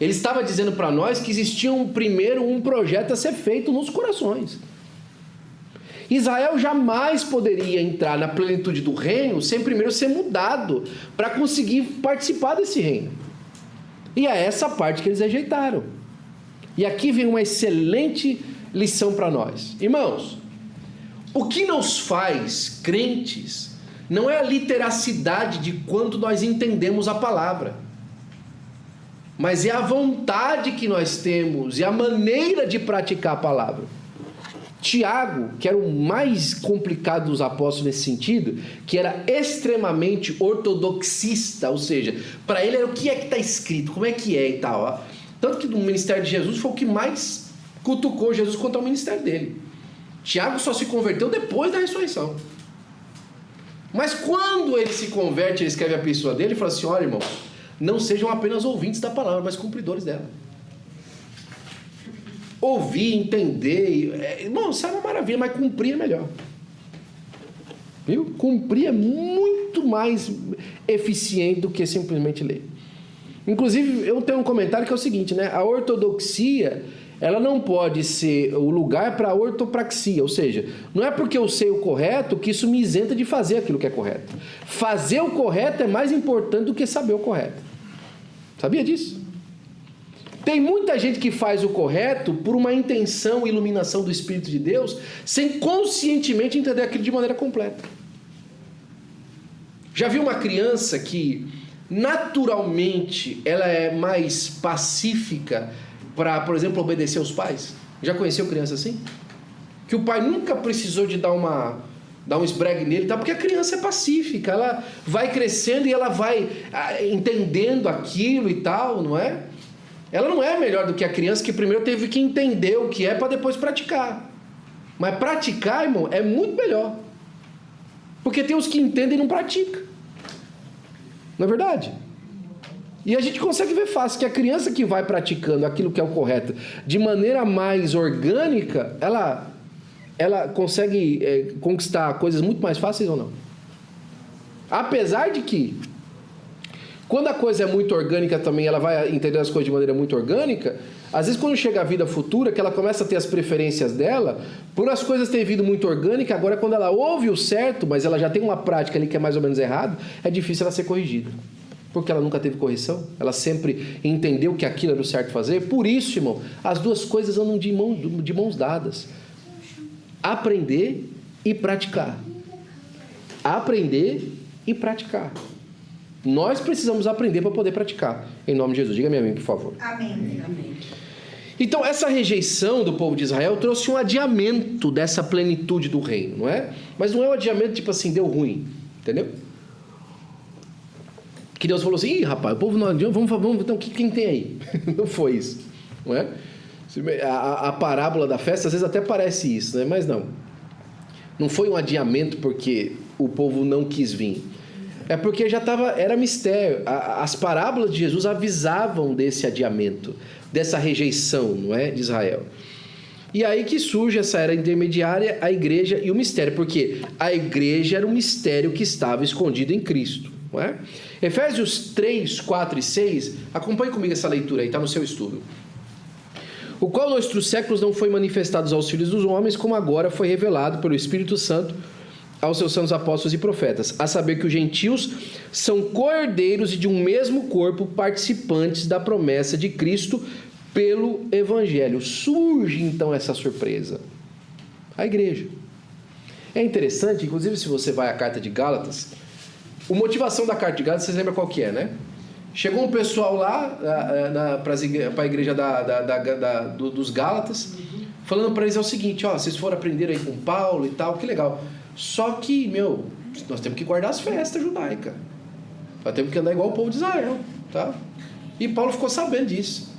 Speaker 1: Ele estava dizendo para nós que existia primeiro um projeto a ser feito nos corações. Israel jamais poderia entrar na plenitude do reino sem primeiro ser mudado para conseguir participar desse reino. E é essa parte que eles rejeitaram. E aqui vem uma excelente lição para nós. Irmãos, o que nos faz crentes não é a literacidade de quanto nós entendemos a palavra, mas é a vontade que nós temos e a maneira de praticar a palavra. Tiago, que era o mais complicado dos apóstolos nesse sentido, que era extremamente ortodoxista, ou seja, para ele era o que é que está escrito, como é que é e tal. Ó. Tanto que no ministério de Jesus foi o que mais cutucou Jesus contra o ministério dele. Tiago só se converteu depois da ressurreição. Mas quando ele se converte, ele escreve a epístola dele e fala assim, olha irmão, não sejam apenas ouvintes da palavra, mas cumpridores dela. Ouvir, entender, irmão, isso é uma maravilha, mas cumprir é melhor. Viu? Cumprir é muito mais eficiente do que simplesmente ler. Inclusive, eu tenho um comentário que é o seguinte, né? A ortodoxia, ela não pode ser o lugar para a ortopraxia, ou seja, não é porque eu sei o correto que isso me isenta de fazer aquilo que é correto. Fazer o correto é mais importante do que saber o correto. Sabia disso? Tem muita gente que faz o correto por uma intenção e iluminação do Espírito de Deus, sem conscientemente entender aquilo de maneira completa. Já viu uma criança que naturalmente ela é mais pacífica para, por exemplo, obedecer aos pais? Já conheceu criança assim? Que o pai nunca precisou de dar um esbregue nele, tá? Porque a criança é pacífica, ela vai crescendo e ela vai entendendo aquilo e tal, não é? Ela não é melhor do que a criança que primeiro teve que entender o que é para depois praticar. Mas praticar, irmão, é muito melhor. Porque tem os que entendem e não praticam. Não é verdade? E a gente consegue ver fácil que a criança que vai praticando aquilo que é o correto de maneira mais orgânica, ela consegue conquistar coisas muito mais fáceis ou não? Apesar de que quando a coisa é muito orgânica também, ela vai entender as coisas de maneira muito orgânica. Às vezes quando chega a vida futura, que ela começa a ter as preferências dela, por as coisas terem vindo muito orgânica, agora quando ela ouve o certo, mas ela já tem uma prática ali que é mais ou menos errado, é difícil ela ser corrigida. Porque ela nunca teve correção, ela sempre entendeu que aquilo era o certo fazer. Por isso, irmão, as duas coisas andam de mãos dadas. Aprender e praticar. Aprender e praticar. Nós precisamos aprender para poder praticar. Em nome de Jesus. Diga amém, por favor.
Speaker 2: Amém. Amém.
Speaker 1: Então, essa rejeição do povo de Israel trouxe um adiamento dessa plenitude do reino, não é? Mas não é um adiamento tipo assim, deu ruim. Entendeu? Que Deus falou assim, ih, rapaz, o povo não adianta, vamos então, quem tem aí? Não foi isso, não é? A parábola da festa, às vezes até parece isso, né? Mas não. Não foi um adiamento porque o povo não quis vir. É porque era mistério. As parábolas de Jesus avisavam desse adiamento, dessa rejeição, não é, de Israel. E aí que surge essa era intermediária, a igreja e o mistério, porque a igreja era um mistério que estava escondido em Cristo, não é? Efésios 3, 4 e 6, acompanhe comigo essa leitura aí, está no seu estudo. O qual noutros séculos não foi manifestado aos filhos dos homens, como agora foi revelado pelo Espírito Santo aos seus santos apóstolos e profetas, a saber que os gentios são co-herdeiros e de um mesmo corpo, participantes da promessa de Cristo pelo Evangelho. Surge então essa surpresa. A igreja. É interessante, inclusive se você vai à carta de Gálatas, a motivação da carta de Gálatas, vocês lembram qual que é, né? Chegou um pessoal lá para a igreja dos Gálatas, falando para eles o seguinte, ó, vocês foram aprender aí com Paulo e tal, que legal. Só que, nós temos que guardar as festas judaicas. Nós temos que andar igual o povo de Israel, tá? E Paulo ficou sabendo disso.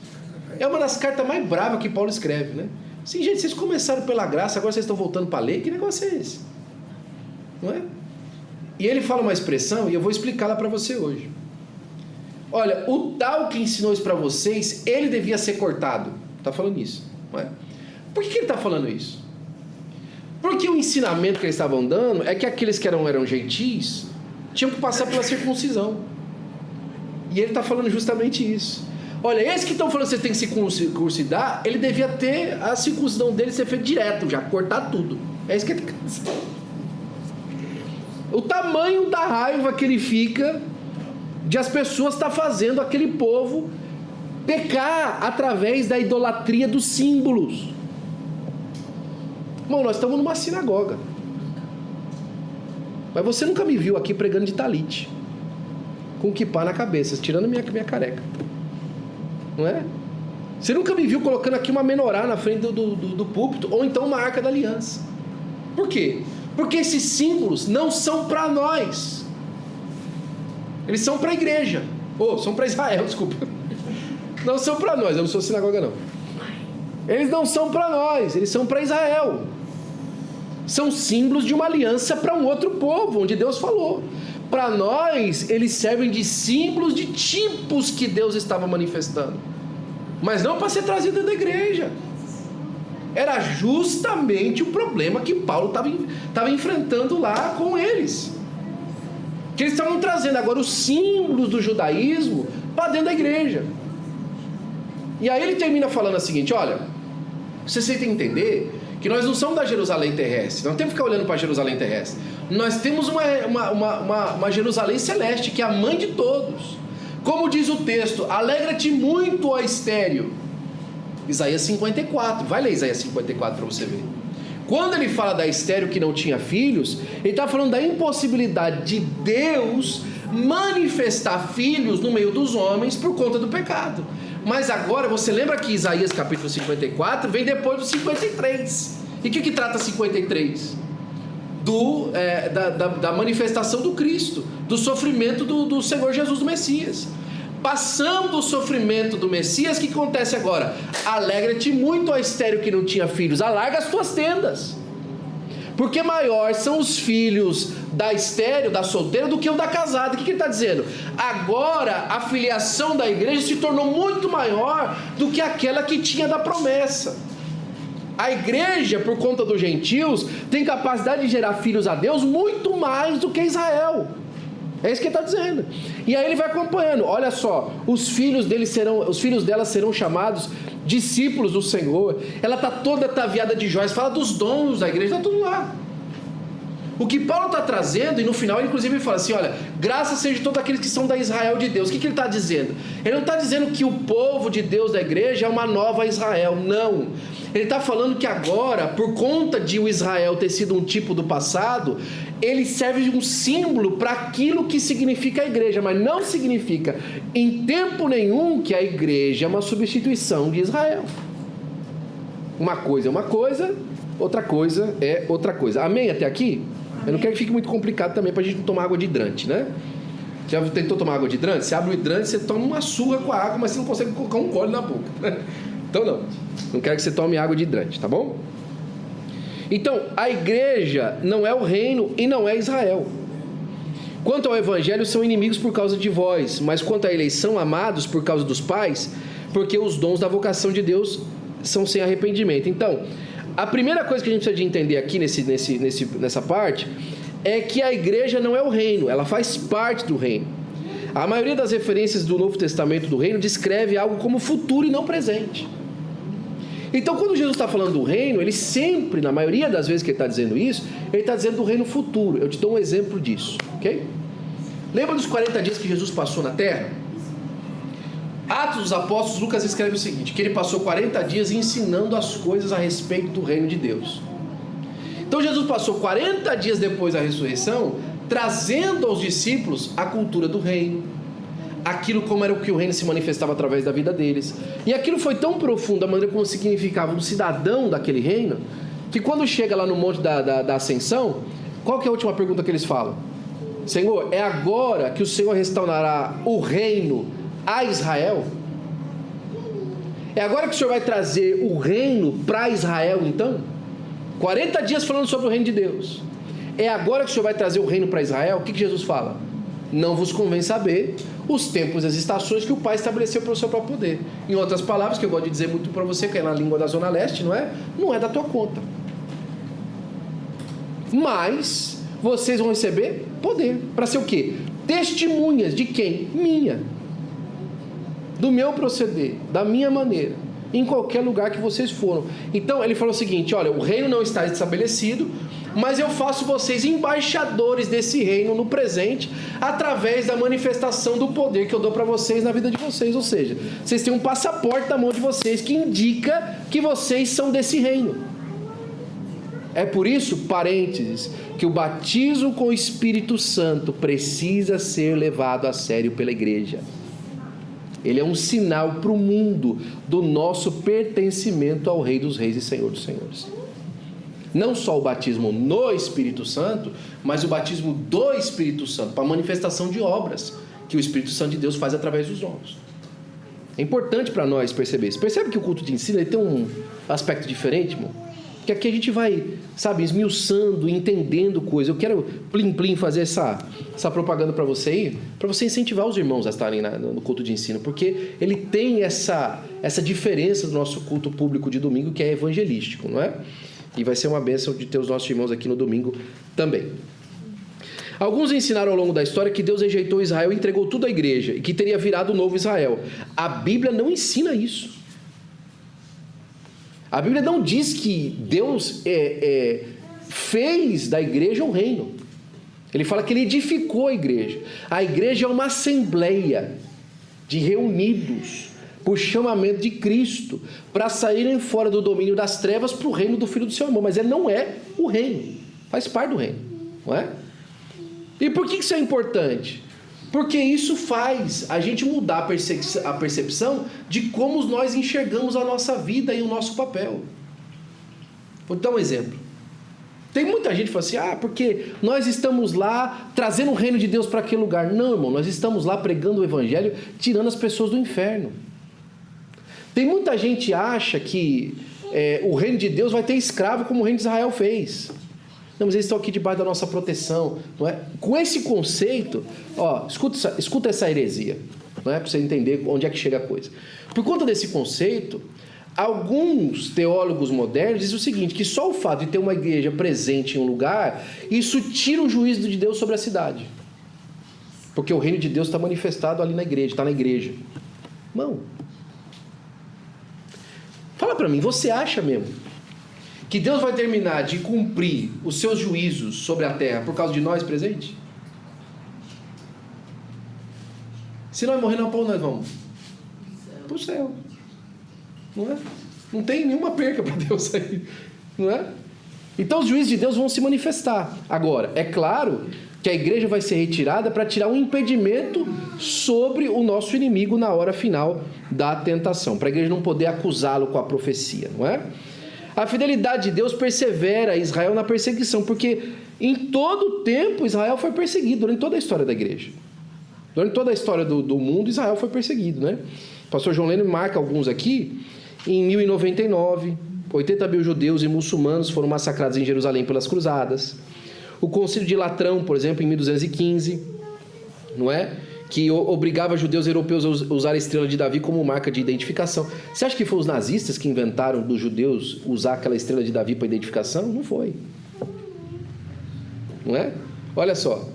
Speaker 1: É uma das cartas mais bravas que Paulo escreve, né? Sim, gente, vocês começaram pela graça, agora vocês estão voltando para a lei, que negócio é esse? Não é? E ele fala uma expressão, e eu vou explicá-la para você hoje. Olha, o tal que ensinou isso para vocês, ele devia ser cortado. Está falando isso, não é? Por que ele está falando isso? Porque o ensinamento que eles estavam dando é que aqueles que eram gentis tinham que passar pela circuncisão. E ele está falando justamente isso. Olha, esses que estão falando que você tem que se circuncidar, ele devia ter a circuncisão dele ser feita direto, já cortar tudo. É isso que ele está dizendo. O tamanho da raiva que ele fica de as pessoas estar fazendo aquele povo pecar através da idolatria dos símbolos. Bom, nós estamos numa sinagoga. Mas você nunca me viu aqui pregando de talite, com kippá na cabeça, tirando minha careca. Não é? Você nunca me viu colocando aqui uma menorá na frente do púlpito, ou então uma arca da aliança. Por quê? Porque esses símbolos não são para nós. Eles são para a igreja. São para Israel, desculpa. Não são para nós, eu não sou sinagoga não. Eles não são para nós, eles são para Israel. São símbolos de uma aliança para um outro povo, onde Deus falou. para nós, eles servem de símbolos, de tipos que Deus estava manifestando, mas não para ser trazido dentro da igreja. Era justamente o problema que Paulo estava enfrentando lá com eles, que eles estavam trazendo agora os símbolos do judaísmo para dentro da igreja. E aí ele termina falando o seguinte: olha, vocês têm que entender que nós não somos da Jerusalém terrestre, não temos que ficar olhando para a Jerusalém terrestre. Nós temos uma Jerusalém celeste, que é a mãe de todos. Como diz o texto: alegra-te muito, ó estéril. Isaías 54, vai ler Isaías 54 para você ver. Quando ele fala da estéril que não tinha filhos, ele está falando da impossibilidade de Deus manifestar filhos no meio dos homens por conta do pecado. Mas agora, você lembra que Isaías capítulo 54 vem depois do 53. E o que trata 53? Da manifestação do Cristo, do sofrimento do Senhor Jesus, do Messias. Passando do sofrimento do Messias, o que acontece agora? Alegra-te muito, ó estéril que não tinha filhos, alarga as tuas tendas, porque maior são os filhos da estéril, da solteira, do que o da casada. O que ele está dizendo? Agora a filiação da igreja se tornou muito maior do que aquela que tinha da promessa. A igreja, por conta dos gentios, tem capacidade de gerar filhos a Deus muito mais do que Israel. É isso que ele está dizendo. E aí ele vai acompanhando. Olha só, os filhos dela serão chamados discípulos do Senhor. Ela está toda ataviada de joias. Fala dos dons da igreja, está tudo lá. O que Paulo está trazendo, e no final ele inclusive fala assim: olha, graças seja todos aqueles que são da Israel de Deus. O que ele está dizendo? Ele não está dizendo que o povo de Deus da igreja é uma nova Israel, não. Ele está falando que agora, por conta de o Israel ter sido um tipo do passado, ele serve de um símbolo para aquilo que significa a igreja, mas não significa em tempo nenhum que a igreja é uma substituição de Israel. Uma coisa é uma coisa, outra coisa é outra coisa. Amém até aqui? Eu não quero que fique muito complicado também para a gente não tomar água de hidrante, né? Já tentou tomar água de hidrante? Você abre o hidrante, você toma uma surra com a água, mas você não consegue colocar um gole na boca, né? Então não quero que você tome água de hidrante, tá bom? Então, a igreja não é o reino e não é Israel. Quanto ao evangelho, são inimigos por causa de vós, mas quanto à eleição, amados por causa dos pais, porque os dons da vocação de Deus são sem arrependimento. Então, a primeira coisa que a gente precisa de entender aqui nessa parte é que a igreja não é o reino, ela faz parte do reino. A maioria das referências do Novo Testamento do reino descreve algo como futuro e não presente. Então, quando Jesus está falando do reino, ele sempre, na maioria das vezes que ele está dizendo isso, ele está dizendo do reino futuro. Eu te dou um exemplo disso, ok? Lembra dos 40 dias que Jesus passou na terra? Atos dos Apóstolos, Lucas escreve o seguinte, que ele passou 40 dias ensinando as coisas a respeito do reino de Deus. Então Jesus passou 40 dias depois da ressurreição, trazendo aos discípulos a cultura do reino, aquilo como era o que o reino se manifestava através da vida deles. E aquilo foi tão profundo, a maneira como significava um cidadão daquele reino, que quando chega lá no monte da ascensão, qual que é a última pergunta que eles falam? Senhor, é agora que o Senhor restaurará o reino a Israel? É agora que o Senhor vai trazer o reino para Israel, então? 40 dias falando sobre o reino de Deus. É agora que o Senhor vai trazer o reino para Israel? O que Jesus fala? Não vos convém saber os tempos e as estações que o Pai estabeleceu para o seu próprio poder. Em outras palavras, que eu gosto de dizer muito para você, que é na língua da Zona Leste, não é da tua conta. Mas vocês vão receber poder. Para ser o quê? Testemunhas de quem? Minha. Do meu proceder, da minha maneira, em qualquer lugar que vocês foram. Então ele falou o seguinte: olha, o reino não está estabelecido, mas eu faço vocês embaixadores desse reino no presente, através da manifestação do poder que eu dou para vocês na vida de vocês. Ou seja, vocês têm um passaporte na mão de vocês que indica que vocês são desse reino. É por isso, parênteses, que o batismo com o Espírito Santo precisa ser levado a sério pela igreja. Ele é um sinal para o mundo do nosso pertencimento ao Rei dos Reis e Senhor dos Senhores. Não só o batismo no Espírito Santo, mas o batismo do Espírito Santo, para a manifestação de obras que o Espírito Santo de Deus faz através dos dons. É importante para nós perceber isso. Percebe que o culto de ensino ele tem um aspecto diferente, irmão? que aqui a gente vai, sabe, esmiuçando, entendendo coisas. Eu quero, plim, fazer essa propaganda para você aí, para você incentivar os irmãos a estarem no culto de ensino, porque ele tem essa diferença do nosso culto público de domingo, que é evangelístico, não é? E vai ser uma bênção de ter os nossos irmãos aqui no domingo também. Alguns ensinaram ao longo da história que Deus rejeitou Israel e entregou tudo à igreja, e que teria virado o novo Israel. A Bíblia não ensina isso. A Bíblia não diz que Deus fez da igreja um reino. Ele fala que ele edificou a igreja. A igreja é uma assembleia de reunidos por chamamento de Cristo, para saírem fora do domínio das trevas para o reino do Filho do seu amor. Mas ele não é o reino, faz parte do reino, não é? E por que isso é importante? Porque isso faz a gente mudar a percepção de como nós enxergamos a nossa vida e o nosso papel. Vou dar um exemplo. Tem muita gente que fala assim, porque nós estamos lá trazendo o reino de Deus para aquele lugar. Não, irmão, nós estamos lá pregando o evangelho, tirando as pessoas do inferno. Tem muita gente que acha que o reino de Deus vai ter escravo como o reino de Israel fez. Não, mas eles estão aqui debaixo da nossa proteção, não é? Com esse conceito, escuta essa heresia, não é? Para você entender onde é que chega a coisa. Por conta desse conceito, alguns teólogos modernos dizem o seguinte, que só o fato de ter uma igreja presente em um lugar, isso tira o juízo de Deus sobre a cidade. Porque o reino de Deus está manifestado ali na igreja, está na igreja. Não. Fala para mim, você acha mesmo que Deus vai terminar de cumprir os seus juízos sobre a terra por causa de nós presentes? Se nós morrer na pão, nós vamos para o céu. Não é? Não tem nenhuma perca para Deus aí. Não é? Então os juízos de Deus vão se manifestar. Agora, é claro que a igreja vai ser retirada para tirar um impedimento sobre o nosso inimigo na hora final da tentação. Para a igreja não poder acusá-lo com a profecia. Não é? A fidelidade de Deus persevera Israel na perseguição, porque em todo o tempo Israel foi perseguido, durante toda a história da igreja. Durante toda a história do mundo, Israel foi perseguido, né? O pastor João Leno marca alguns aqui. Em 1099, 80 mil judeus e muçulmanos foram massacrados em Jerusalém pelas cruzadas. O concílio de Latrão, por exemplo, em 1215, não é? Que obrigava judeus e europeus a usar a estrela de Davi como marca de identificação. Você acha que foi os nazistas que inventaram dos judeus usar aquela estrela de Davi para identificação? Não foi. Não é? Olha só.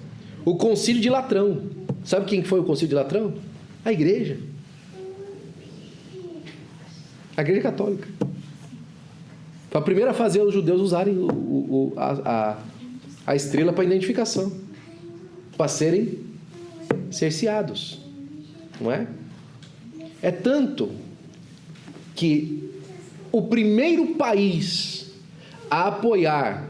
Speaker 1: O concílio de Latrão. Sabe quem foi o concílio de Latrão? A igreja. A igreja católica. Foi a primeira a fazer os judeus usarem a estrela para identificação. Para serem cerceados, não é? É tanto que o primeiro país a apoiar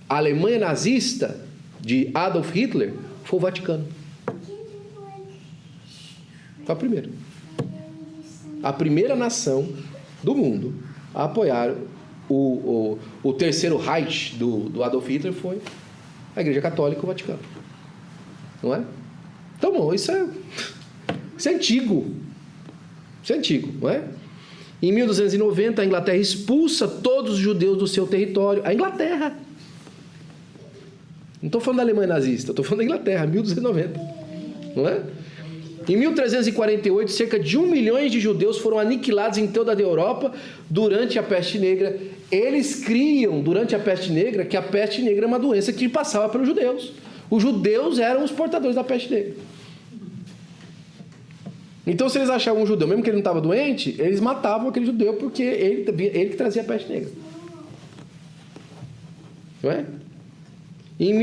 Speaker 1: a Alemanha nazista de Adolf Hitler foi o Vaticano. Foi a primeira nação do mundo a apoiar o terceiro Reich do Adolf Hitler foi a Igreja Católica e o Vaticano, não é? Então, bom, isso é antigo. Isso é antigo, não é? Em 1290, a Inglaterra expulsa todos os judeus do seu território. A Inglaterra. Não estou falando da Alemanha nazista, estou falando da Inglaterra, 1290. Não é? Em 1348, cerca de 1 milhão de judeus foram aniquilados em toda a Europa durante a peste negra. Eles criam, durante a peste negra, que a peste negra é uma doença que passava pelos judeus. Os judeus eram os portadores da peste negra. Então, se eles achavam um judeu, mesmo que ele não estava doente, eles matavam aquele judeu porque ele que trazia a peste negra. Não é? Em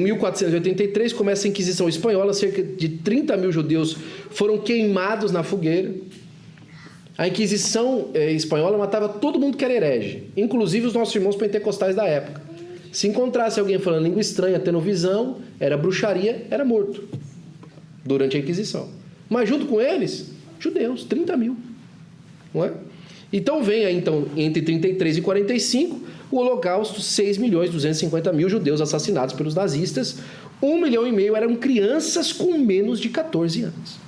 Speaker 1: 1483, começa a Inquisição Espanhola, cerca de 30 mil judeus foram queimados na fogueira. A Inquisição Espanhola matava todo mundo que era herege, inclusive os nossos irmãos pentecostais da época. Se encontrasse alguém falando língua estranha, tendo visão, era bruxaria, era morto durante a Inquisição. Mas junto com eles, judeus, 30 mil. Não é? Então vem aí, entre 33 e 45, o Holocausto, 6.250.000 judeus assassinados pelos nazistas, 1,5 milhão eram crianças com menos de 14 anos.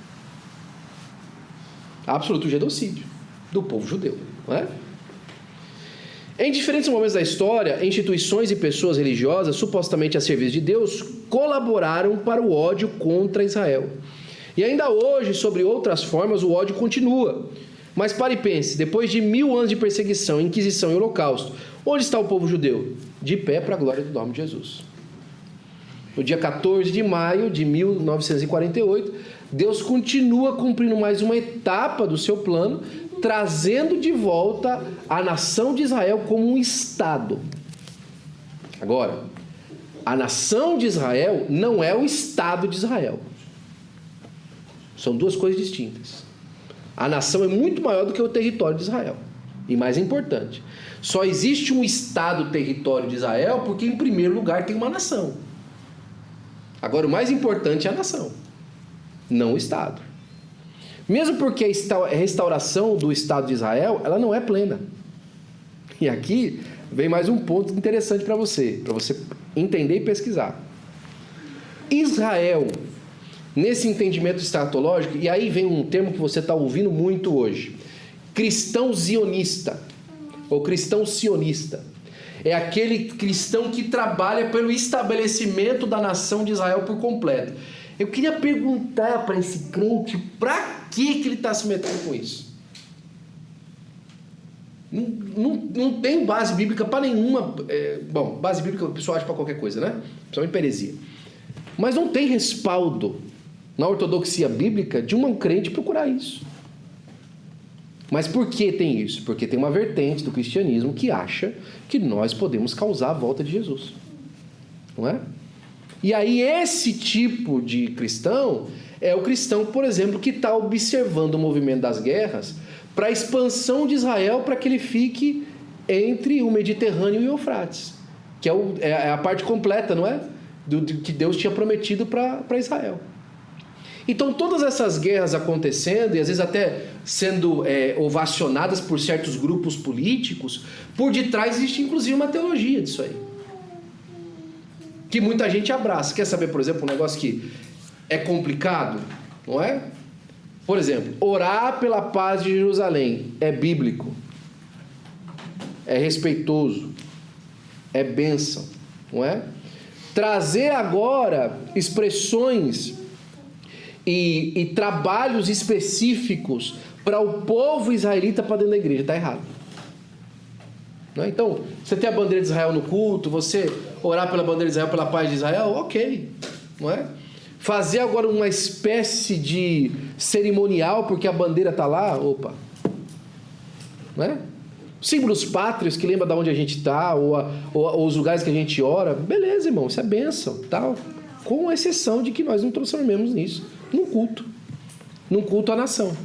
Speaker 1: Absoluto genocídio do povo judeu. Não é? Em diferentes momentos da história, instituições e pessoas religiosas, supostamente a serviço de Deus, colaboraram para o ódio contra Israel. E ainda hoje, sobre outras formas, o ódio continua. Mas pare e pense, depois de 1000 anos de perseguição, inquisição e holocausto, onde está o povo judeu? De pé para a glória do nome de Jesus. No dia 14 de maio de 1948, Deus continua cumprindo mais uma etapa do seu plano, trazendo de volta a nação de Israel como um Estado. Agora, a nação de Israel não é o Estado de Israel. São duas coisas distintas. A nação é muito maior do que o território de Israel. E mais importante, só existe um Estado território de Israel porque, em primeiro lugar, tem uma nação. Agora, o mais importante é a nação, não o Estado. Mesmo porque a restauração do Estado de Israel, ela não é plena. E aqui vem mais um ponto interessante para você entender e pesquisar. Israel, nesse entendimento escatológico, e aí vem um termo que você está ouvindo muito hoje, cristão zionista, ou cristão sionista. É aquele cristão que trabalha pelo estabelecimento da nação de Israel por completo. Eu queria perguntar para esse crente, para que ele está se metendo com isso? Não tem base bíblica para nenhuma... base bíblica o pessoal acha para qualquer coisa, né? Principalmente para heresia. Mas não tem respaldo na ortodoxia bíblica de um crente procurar isso. Mas por que tem isso? Porque tem uma vertente do cristianismo que acha que nós podemos causar a volta de Jesus. Não é? E aí esse tipo de cristão é o cristão, por exemplo, que está observando o movimento das guerras para a expansão de Israel para que ele fique entre o Mediterrâneo e o Eufrates, que é a parte completa, não é? Do que Deus tinha prometido para Israel. Então todas essas guerras acontecendo, e às vezes até sendo ovacionadas por certos grupos políticos, por detrás existe inclusive uma teologia disso aí, que muita gente abraça. Quer saber, por exemplo, um negócio que é complicado, não é? Por exemplo, orar pela paz de Jerusalém é bíblico, é respeitoso, é bênção, não é? Trazer agora expressões e trabalhos específicos para o povo israelita para dentro da igreja está errado. Não é? Então, você ter a bandeira de Israel no culto, você orar pela bandeira de Israel, pela paz de Israel, ok, não é? Fazer agora uma espécie de cerimonial porque a bandeira está lá, opa, não é? Símbolos pátrios que lembra de onde a gente está, ou os lugares que a gente ora, beleza, irmão, isso é bênção, tal, com exceção de que nós não transformemos nisso num culto à nação,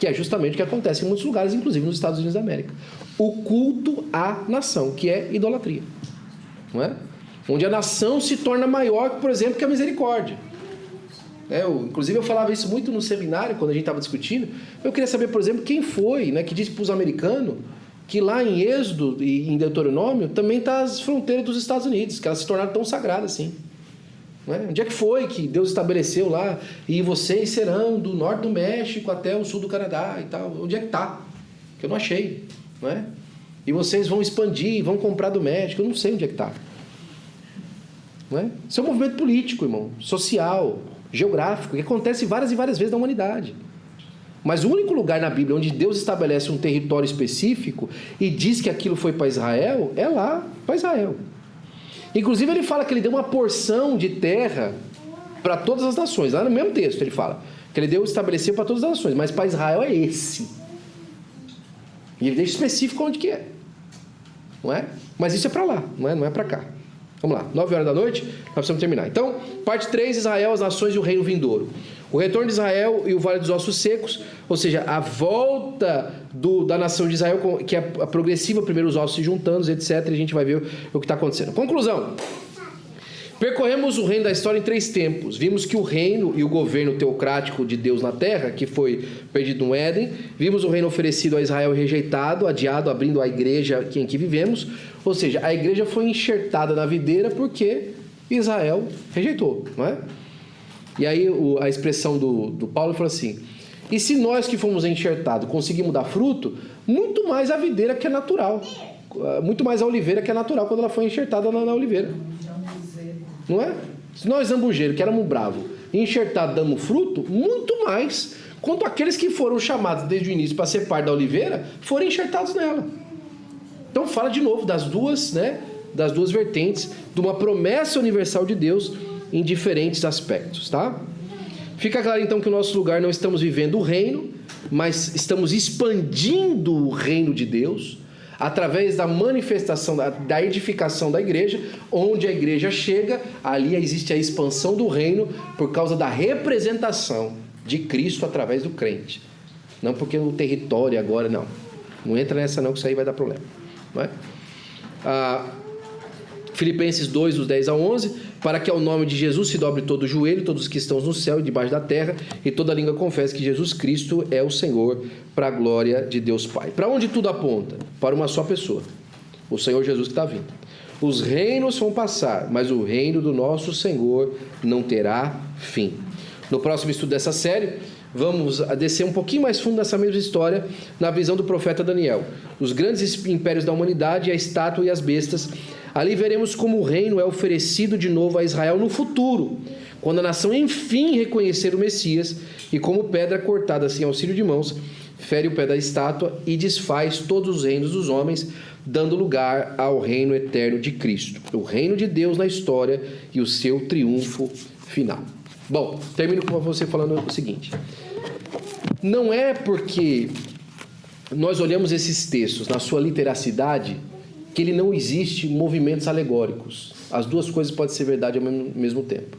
Speaker 1: que é justamente o que acontece em muitos lugares, inclusive nos Estados Unidos da América. O culto à nação, que é idolatria, não é? Onde a nação se torna maior, por exemplo, que a misericórdia. Inclusive eu falava isso muito no seminário, quando a gente estava discutindo. Eu queria saber, por exemplo, quem foi, né, que disse para os americanos que lá em Êxodo e em Deuteronômio também está as fronteiras dos Estados Unidos, que elas se tornaram tão sagradas assim. Não é? Onde é que foi que Deus estabeleceu lá? E vocês serão do norte do México até o sul do Canadá e tal. Onde é que está? Que eu não achei. Não é? E vocês vão expandir, vão comprar do México. Eu não sei onde é que está. Não é? Isso é um movimento político, irmão, social, geográfico, que acontece várias e várias vezes na humanidade. Mas o único lugar na Bíblia onde Deus estabelece um território específico e diz que aquilo foi para Israel, é lá para Israel. Inclusive ele fala que ele deu uma porção de terra para todas as nações. Lá no mesmo texto ele fala que ele estabeleceu para todas as nações, mas para Israel é esse. E ele deixa específico onde que é. Não é? Mas isso é para lá, não é para cá. Vamos lá, 9h da noite, nós precisamos terminar. Então, parte 3, Israel, as nações e o reino vindouro. O retorno de Israel e o vale dos ossos secos, ou seja, a volta da nação de Israel, que é a progressiva, primeiro os ossos se juntando, etc. E a gente vai ver o que está acontecendo. Conclusão. Percorremos o reino da história em 3 tempos. Vimos que o reino e o governo teocrático de Deus na terra, que foi perdido no Éden. Vimos o reino oferecido a Israel rejeitado, adiado, abrindo a igreja em que vivemos. Ou seja, a igreja foi enxertada na videira porque Israel rejeitou, não é? E aí a expressão do Paulo falou assim: e se nós que fomos enxertados conseguimos dar fruto, muito mais a videira que é natural. muito mais a oliveira que é natural quando ela foi enxertada na oliveira. Não é? Se nós, zambujeiros, que éramos bravos, enxertados, damos fruto, muito mais quanto aqueles que foram chamados desde o início para ser parte da oliveira, foram enxertados nela. Então fala de novo das duas vertentes, de uma promessa universal de Deus em diferentes aspectos, tá? Fica claro então que o nosso lugar não estamos vivendo o reino, mas estamos expandindo o reino de Deus através da manifestação, da edificação da igreja. Onde a igreja chega, ali existe a expansão do reino por causa da representação de Cristo através do crente. Não porque no território agora, não. Não entra nessa não, que isso aí vai dar problema. Não é? Filipenses 2, dos 10 a 11, para que ao nome de Jesus se dobre todo o joelho, todos os que estão no céu e debaixo da terra, e toda língua confesse que Jesus Cristo é o Senhor, para a glória de Deus Pai. Para onde tudo aponta? Para uma só pessoa, o Senhor Jesus que está vindo. Os reinos vão passar, mas o reino do nosso Senhor não terá fim. No próximo estudo dessa série, vamos descer um pouquinho mais fundo nessa mesma história, na visão do profeta Daniel. Os grandes impérios da humanidade, a estátua e as bestas. Ali veremos como o reino é oferecido de novo a Israel no futuro, quando a nação enfim reconhecer o Messias, e como pedra cortada sem auxílio de mãos, fere o pé da estátua e desfaz todos os reinos dos homens, dando lugar ao reino eterno de Cristo, o reino de Deus na história e o seu triunfo final. Bom, termino com você falando o seguinte: não é porque nós olhamos esses textos na sua literacidade que ele não existe movimentos alegóricos. As duas coisas podem ser verdade ao mesmo tempo.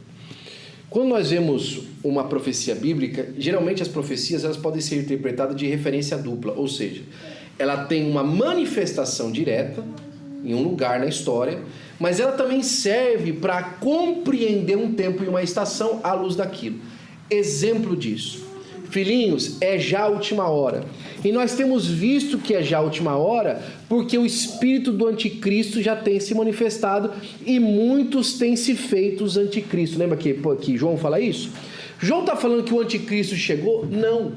Speaker 1: Quando nós vemos uma profecia bíblica, geralmente as profecias elas podem ser interpretadas de referência dupla, ou seja, ela tem uma manifestação direta em um lugar na história, mas ela também serve para compreender um tempo e uma estação à luz daquilo. Exemplo disso: filhinhos, é já a última hora. E nós temos visto que é já a última hora porque o espírito do anticristo já tem se manifestado e muitos têm se feito os anticristos. Lembra que João fala isso? João está falando que o anticristo chegou? Não.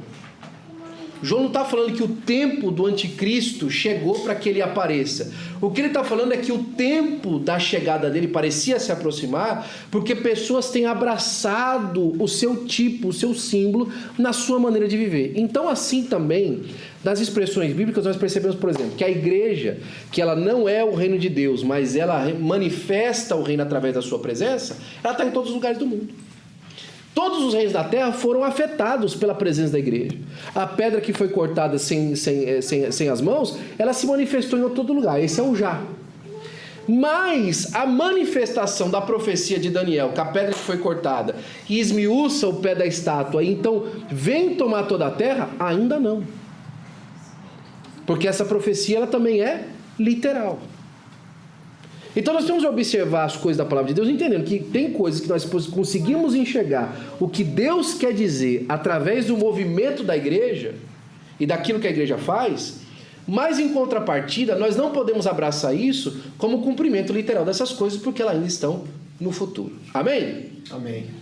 Speaker 1: João não está falando que o tempo do anticristo chegou para que ele apareça. O que ele está falando é que o tempo da chegada dele parecia se aproximar porque pessoas têm abraçado o seu tipo, o seu símbolo na sua maneira de viver. Então, assim também, nas expressões bíblicas, nós percebemos, por exemplo, que a igreja, que ela não é o reino de Deus, mas ela manifesta o reino através da sua presença, ela está em todos os lugares do mundo. Todos os reis da terra foram afetados pela presença da igreja. A pedra que foi cortada sem as mãos, ela se manifestou em todo lugar. Esse é o já. Mas a manifestação da profecia de Daniel, que a pedra que foi cortada e esmiuça o pé da estátua, e então vem tomar toda a terra, ainda não. Porque essa profecia ela também é literal. Então nós temos que observar as coisas da palavra de Deus, entendendo que tem coisas que nós conseguimos enxergar o que Deus quer dizer através do movimento da igreja e daquilo que a igreja faz, mas em contrapartida nós não podemos abraçar isso como cumprimento literal dessas coisas porque elas ainda estão no futuro. Amém?
Speaker 2: Amém.